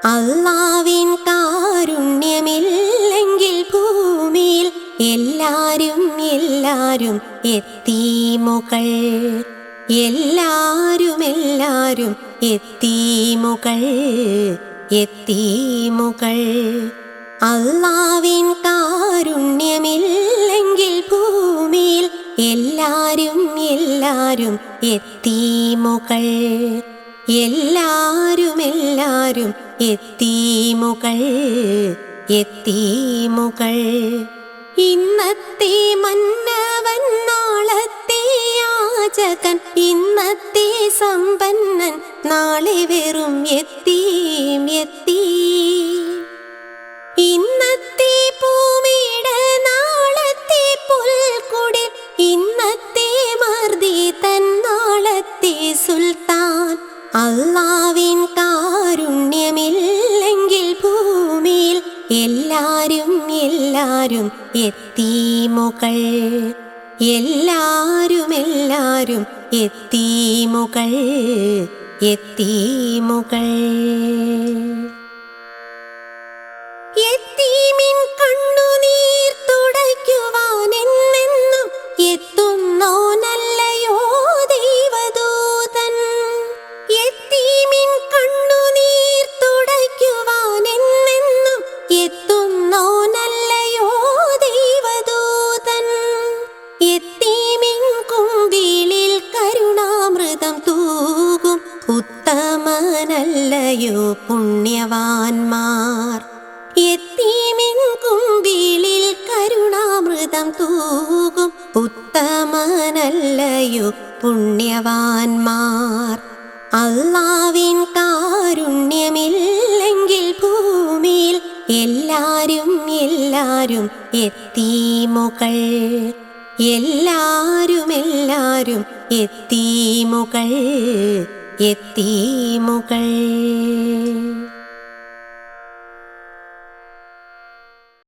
അല്ലാവിൻ കാരുണ്യമില്ലെങ്കിൽ ഭൂമിയിൽ എല്ലാരും എത്തീമുകൾ. എല്ലാരും എത്തീമുകൾ. അല്ലാവിൻ കാരുണ്യമില്ലെങ്കിൽ ഭൂമിയിൽ എല്ലാരും എത്തീമുകൾ. എല്ലാരും എത്തീമുകൾ. ഇന്നത്തെ മന്നവൻ നാളത്തെ യാചകൻ, ഇന്നത്തെ സമ്പന്നൻ നാളെ വെറും യത്തീം. ഇന്നത്തെ പൂമീട നാളത്തെ പുൽക്കുടിൽ, ഇന്നത്തെ മർദി തൻ നാളത്തെ സുൽത്താൻ. അല്ലാവിൻ കാരുണ്യമില്ലെങ്കിൽ ഭൂമിയിൽ എല്ലാരും എത്തീമുകൾ. എല്ലാരും എത്തീമുകൾ. യത്തീമിൻ കണ്ണുനീർ തുടയ്ക്കുവാൻ എന്നെന്നും എത്തുന്നോനല്ലയോ ദൈവദൂതൻ. യത്തീമിൻ കണ്ണുനീർ തുടയ്ക്കുവാൻ എന്നെന്നും എത്തുന്നോനല്ലയോ ദൈവദൂതൻ. യത്തീമിൻ കുമ്പിളിൽ കരുണാമൃതം തൂകും ഉത്തമനല്ലയോ പുണ്യവാന്മാർ. യത്തീമിൻ കുമ്പിളിൽ കരുണാമൃതം തൂകും ഉത്തമനല്ലയോ പുണ്യവാന്മാർ. അല്ലാവിൻ കാരുണ്യമില്ലെങ്കിൽ ഭൂമിയിൽ എല്ലാരും എത്തീമുകൾ. എല്ലാരും എത്തീമുകൾ.